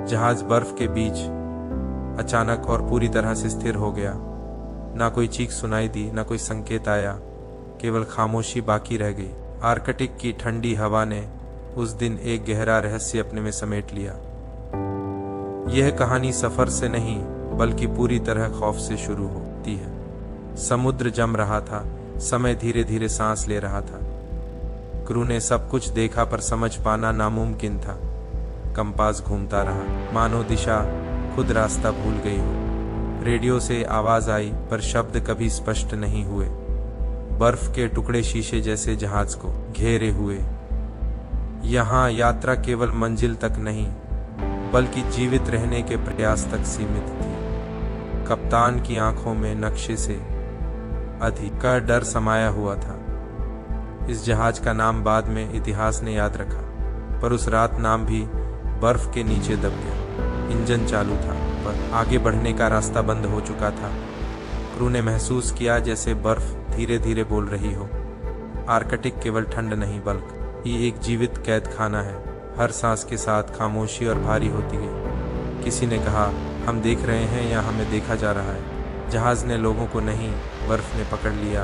जहाज बर्फ के बीच अचानक और पूरी तरह से स्थिर हो गया। ना कोई चीख सुनाई दी, ना कोई संकेत आया, केवल खामोशी बाकी रह गई। आर्कटिक की ठंडी हवा ने उस दिन एक गहरा रहस्य अपने में समेट लिया। यह कहानी सफर से नहीं बल्कि पूरी तरह खौफ से शुरू होती है। समुद्र जम रहा था, समय धीरे धीरे सांस ले रहा था। क्रू ने सब कुछ देखा पर समझ पाना नामुमकिन था। कंपास घूमता रहा, मानो दिशा खुद रास्ता भूल गई हो। रेडियो से आवाज आई पर शब्द कभी स्पष्ट नहीं हुए। बर्फ के टुकड़े शीशे जैसे जहाज को घेरे हुए। यहाँ यात्रा केवल मंजिल तक नहीं बल्कि जीवित रहने के प्रयास तक सीमित थी। कप्तान की आंखों में नक्शे से अधिक का डर समाया हुआ था। इस जहाज का नाम बाद में इतिहास ने याद रखा, पर उस रात नाम भी बर्फ के नीचे दब गया। इंजन चालू था पर आगे बढ़ने का रास्ता बंद हो चुका था। क्रू ने महसूस किया जैसे बर्फ धीरे धीरे बोल रही हो। आर्कटिक केवल ठंड नहीं बल्कि एक जीवित कैद खाना है। हर सांस के साथ खामोशी और भारी होती गई। किसी ने कहा, हम देख रहे हैं या हमें देखा जा रहा है। जहाज ने लोगों को नहीं, बर्फ ने पकड़ लिया।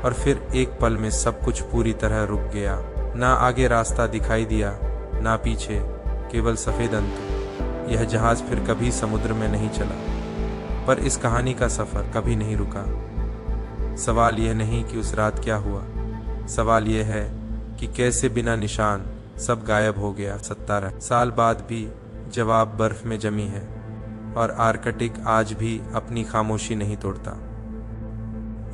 और फिर एक पल में सब कुछ पूरी तरह रुक गया। ना आगे रास्ता दिखाई दिया, ना पीछे, केवल सफेद अंत। यह जहाज फिर कभी समुद्र में नहीं चला, पर इस कहानी का सफर कभी नहीं रुका। सवाल यह नहीं कि उस रात क्या हुआ, सवाल यह है कि कैसे बिना निशान सब गायब हो गया। 17 साल बाद भी जवाब बर्फ में जमी है और आर्कटिक आज भी अपनी खामोशी नहीं तोड़ता।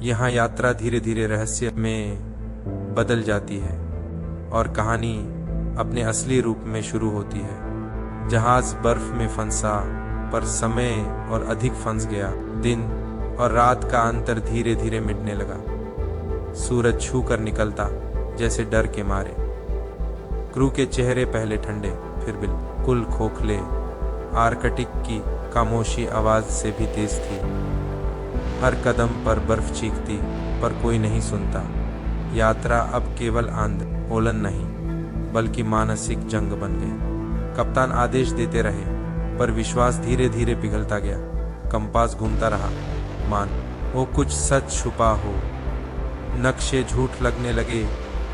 यहाँ यात्रा धीरे धीरे रहस्य में बदल जाती है और कहानी अपने असली रूप में शुरू होती है। जहाज बर्फ में फंसा पर समय और अधिक फंस गया। दिन और रात का अंतर धीरे धीरे मिटने लगा। सूरज छू कर निकलता जैसे डर के मारे। क्रू के चेहरे पहले ठंडे फिर बिल्कुल खोखले। आर्कटिक की खामोशी आवाज से भी तेज थी। हर कदम पर बर्फ चीखती पर कोई नहीं सुनता। यात्रा अब केवल आंदोलन नहीं बल्कि मानसिक जंग बन गई। कप्तान आदेश देते रहे पर विश्वास धीरे धीरे पिघलता गया। कंपास घूमता रहा, मान वो कुछ सच छुपा हो। नक्शे झूठ लगने लगे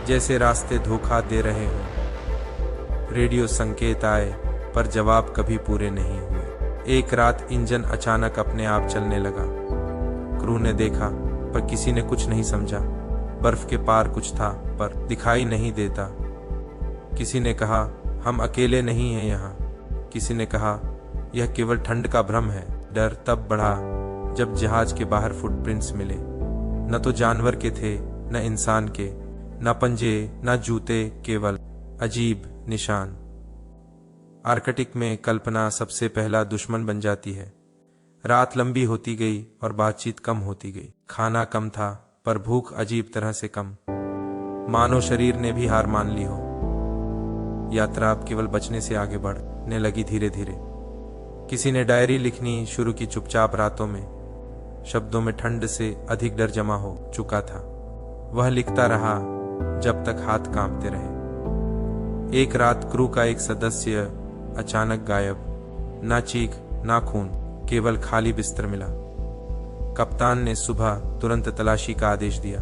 जैसे रास्ते धोखा दे रहे हों। रेडियो संकेत आए पर जवाब कभी पूरे नहीं हुए। एक रात इंजन अचानक अपने आप चलने लगा। क्रू ने देखा पर किसी ने कुछ नहीं समझा। बर्फ के पार कुछ था पर दिखाई नहीं देता। किसी ने कहा, हम अकेले नहीं हैं यहाँ। किसी ने कहा, यह केवल ठंड का भ्रम है। डर तब बढ़ा जब जहाज के बाहर फुटप्रिंट्स मिले। न तो जानवर के थे, न इंसान के, न पंजे, न जूते, केवल अजीब निशान। आर्कटिक में कल्पना सबसे पहला दुश्मन बन जाती है। रात लंबी होती गई और बातचीत कम होती गई। खाना कम था पर भूख अजीब तरह से कम, मानो शरीर ने भी हार मान ली हो। यात्रा अब केवल बचने से आगे बढ़ने लगी धीरे धीरे। किसी ने डायरी लिखनी शुरू की चुपचाप रातों में। शब्दों में ठंड से अधिक डर जमा हो चुका था। वह लिखता रहा जब तक हाथ कांपते रहे। एक रात क्रू का एक सदस्य अचानक गायब। ना चीख ना खून, केवल खाली बिस्तर मिला। कप्तान ने सुबह तुरंत तलाशी का आदेश दिया।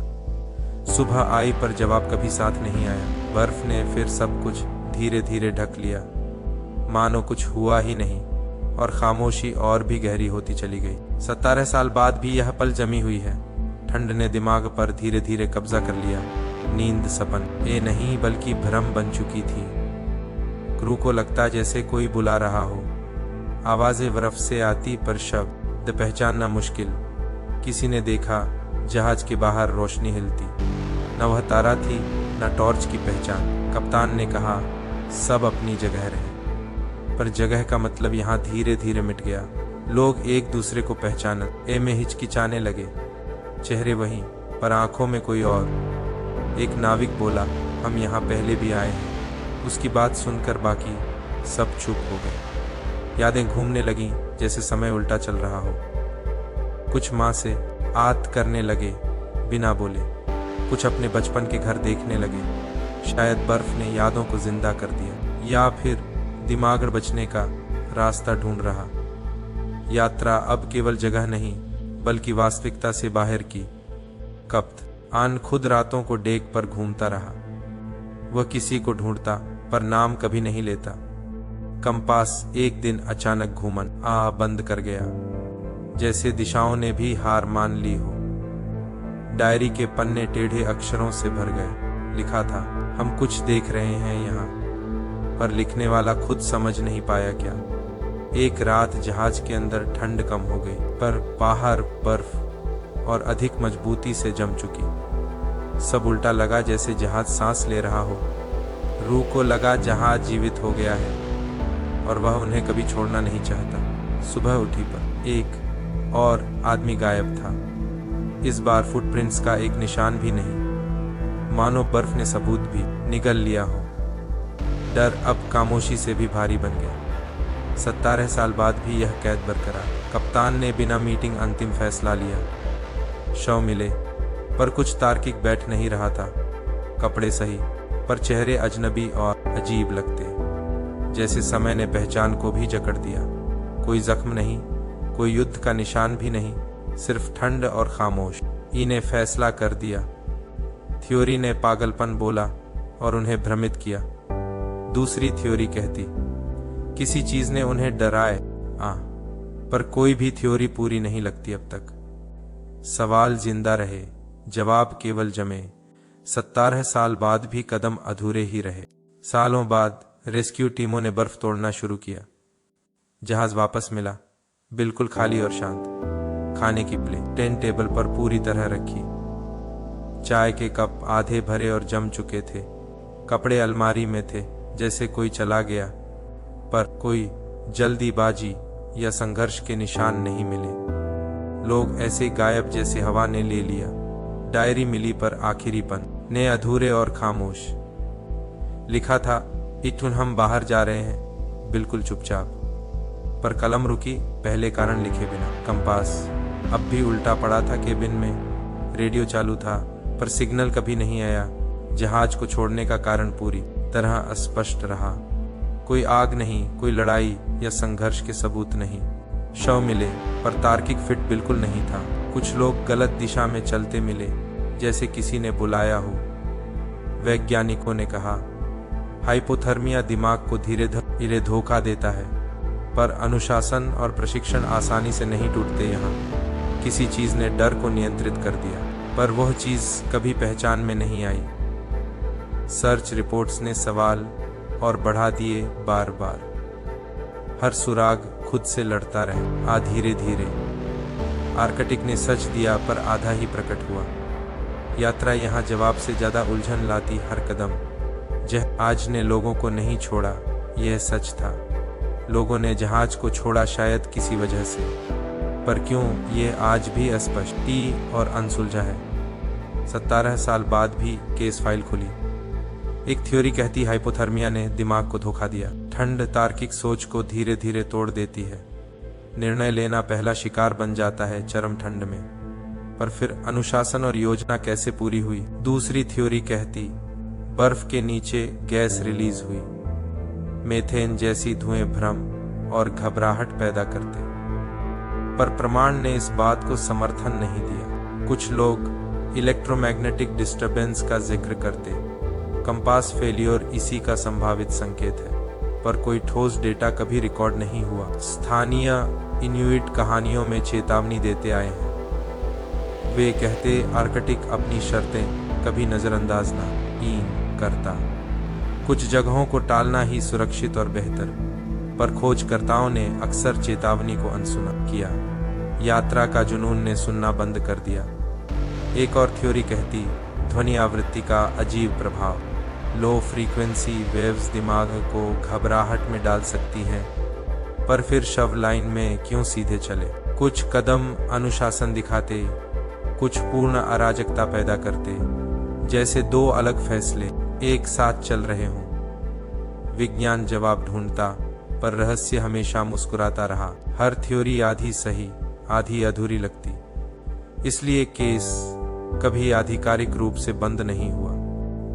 सुबह आई पर जवाब कभी साथ नहीं आया। बर्फ ने फिर सब कुछ धीरे धीरे ढक लिया, मानो कुछ हुआ ही नहीं, और खामोशी और भी गहरी होती चली गई। 17 साल बाद भी यह पल जमी हुई है। ठंड ने दिमाग पर धीरे धीरे कब्जा कर लिया। नींद सपन ये नहीं बल्कि भ्रम बन चुकी थी। क्रू को लगता जैसे कोई बुला रहा हो। आवाजें बर्फ से आती पर शब्द पहचानना मुश्किल। किसी ने देखा जहाज के बाहर रोशनी हिलती। न वह तारा थी न टॉर्च की पहचान। कप्तान ने कहा, सब अपनी जगह रहे। पर जगह का मतलब यहाँ धीरे धीरे मिट गया। लोग एक दूसरे को पहचानने में हिचकिचाने लगे। चेहरे वही पर आंखों में कोई और। एक नाविक बोला, हम यहाँ पहले भी आए हैं। उसकी बात सुनकर बाकी सब चुप हो गए। यादें घूमने लगीं जैसे समय उल्टा चल रहा हो। कुछ माँ से आत करने लगे बिना बोले। कुछ अपने बचपन के घर देखने लगे। शायद बर्फ ने यादों को जिंदा कर दिया, या फिर दिमाग बचने का रास्ता ढूंढ रहा। यात्रा अब केवल जगह नहीं बल्कि वास्तविकता से बाहर की। कप्तान खुद रातों को डेक पर घूमता रहा। वह किसी को ढूंढता पर नाम कभी नहीं लेता। कंपास एक दिन अचानक घूमन बंद कर गया, जैसे दिशाओं ने भी हार मान ली हो। डायरी के पन्ने टेढ़े अक्षरों से भर गए। लिखा था, हम कुछ देख रहे हैं यहाँ, पर लिखने वाला खुद समझ नहीं पाया क्या। एक रात जहाज के अंदर ठंड कम हो गई, पर बाहर बर्फ और अधिक मजबूती से जम चुकी। सब उल्टा लगा, जैसे जहाज सांस ले रहा हो। रूह को लगा जहाज जीवित हो गया है और वह उन्हें कभी छोड़ना नहीं चाहता। सुबह उठी पर एक और आदमी गायब था। इस बार फुटप्रिंट्स का एक निशान भी नहीं, मानो बर्फ ने सबूत भी निगल लिया हो। डर अब खामोशी से भी भारी बन गया। 17 साल बाद भी यह कैद बरकरार। कप्तान ने बिना मीटिंग अंतिम फैसला लिया। शव मिले, पर कुछ तार्किक बैठ नहीं रहा था। कपड़े सही, पर चेहरे अजनबी और अजीब लगते, जैसे समय ने पहचान को भी जकड़ दिया। कोई जख्म नहीं, कोई युद्ध का निशान भी नहीं, सिर्फ ठंड और खामोश। इन्हें फैसला कर दिया। थ्योरी ने पागलपन बोला और उन्हें भ्रमित किया। दूसरी थ्योरी कहती, किसी चीज ने उन्हें डराए। पर कोई भी थ्योरी पूरी नहीं लगती अब तक। सवाल जिंदा रहे, जवाब केवल जमे। 17 साल बाद भी कदम अधूरे ही रहे। सालों बाद रेस्क्यू टीमों ने बर्फ तोड़ना शुरू किया। जहाज वापस मिला, बिल्कुल खाली और शांत। खाने की प्लेट टेंट टेबल पर पूरी तरह रखी। चाय के कप आधे भरे और जम चुके थे। कपड़े अलमारी में थे, जैसे कोई चला गया, पर कोई जल्दीबाजी या संघर्ष के निशान नहीं मिले। लोग ऐसे गायब जैसे हवा ने ले लिया। डायरी मिली, पर आखिरीपन ने अधूरे और खामोश। लिखा था, इठुन हम बाहर जा रहे हैं, बिल्कुल चुपचाप। पर कलम रुकी, पहले कारण लिखे बिना। कंपास अब भी उल्टा पड़ा था केबिन में। रेडियो चालू था, पर सिग्नल कभी नहीं आया। जहाज को छोड़ने का कारण पूरी तरह अस्पष्ट रहा। कोई आग नहीं, कोई लड़ाई या संघर्ष के सबूत नहीं। शव मिले, पर तार्किक फिट बिल्कुल नहीं था। कुछ लोग गलत दिशा में चलते मिले, जैसे किसी ने बुलाया हो। वैज्ञानिकों ने कहा, हाइपोथर्मिया दिमाग को धीरे धीरे धोखा देता है, पर अनुशासन और प्रशिक्षण आसानी से नहीं टूटते। यहाँ किसी चीज ने डर को नियंत्रित कर दिया, पर वह चीज कभी पहचान में नहीं आई। सर्च रिपोर्ट्स ने सवाल और बढ़ा दिए बार बार। हर सुराग खुद से लड़ता रहे, धीरे धीरे। आर्कटिक ने सच दिया, पर आधा ही प्रकट हुआ। यात्रा यहाँ जवाब से ज्यादा उलझन लाती हर कदम। जहाज ने लोगों को नहीं छोड़ा, यह सच था। लोगों ने जहाज को छोड़ा, शायद किसी वजह से, पर क्यों, ये आज भी अस्पष्ट और अनसुलझा है। 17 साल बाद भी केस फाइल खुली। एक थ्योरी कहती, हाइपोथर्मिया ने दिमाग को धोखा दिया। ठंड तार्किक सोच को धीरे धीरे तोड़ देती है। निर्णय लेना पहला शिकार बन जाता है चरम ठंड में। पर फिर अनुशासन और योजना कैसे पूरी हुई? दूसरी थ्योरी कहती, बर्फ के नीचे गैस रिलीज हुई। मेथेन जैसी धुएं भ्रम और घबराहट पैदा करते, पर प्रमाण ने इस बात को समर्थन नहीं दिया। कुछ लोग इलेक्ट्रोमैग्नेटिक डिस्टरबेंस का जिक्र करते। कंपास फेलियर इसी का संभावित संकेत है, पर कोई ठोस डेटा कभी रिकॉर्ड नहीं हुआ। स्थानीय इन्यूइट कहानियों में चेतावनी देते आए हैं। वे कहते, आर्कटिक अपनी शर्तें कभी नजरअंदाज ना करता। कुछ जगहों को टालना ही सुरक्षित और बेहतर, पर खोजकर्ताओं ने अक्सर चेतावनी को अनसुना किया। यात्रा का जुनून ने सुनना बंद कर दिया। एक और थ्योरी कहती, ध्वनि आवृत्ति का अजीब प्रभाव। लो फ्रीक्वेंसी वेव्स दिमाग को घबराहट में डाल सकती हैं, पर फिर शव लाइन में क्यों सीधे चले? कुछ कदम अनुशासन दिखाते, कुछ पूर्ण अराजकता पैदा करते, जैसे दो अलग फैसले एक साथ चल रहे हों। विज्ञान जवाब ढूंढता, पर रहस्य हमेशा मुस्कुराता रहा। हर थ्योरी आधी सही, आधी अधूरी लगती। इसलिए केस कभी आधिकारिक रूप से बंद नहीं हुआ।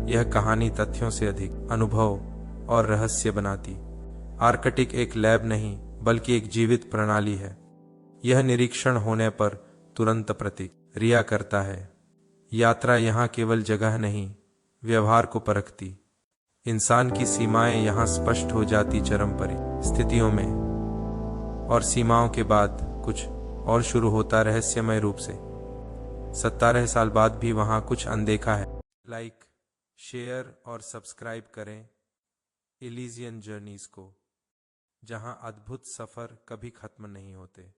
यह कहानी तथ्यों से अधिक अनुभव और रहस्य बनाती। आर्कटिक एक लैब नहीं, बल्कि एक जीवित प्रणाली है। यह निरीक्षण होने पर तुरंत प्रतिक्रिया करता है। यात्रा यहाँ केवल जगह नहीं, व्यवहार को परखती। इंसान की सीमाएं यहाँ स्पष्ट हो जाती चरम परिस्थितियों में, और सीमाओं के बाद कुछ और शुरू होता रहस्यमय रूप से। 17 साल बाद भी वहां कुछ अनदेखा है। लाइक, शेयर और सब्सक्राइब करें इलीजियन जर्नीज को, जहां अद्भुत सफर कभी खत्म नहीं होते।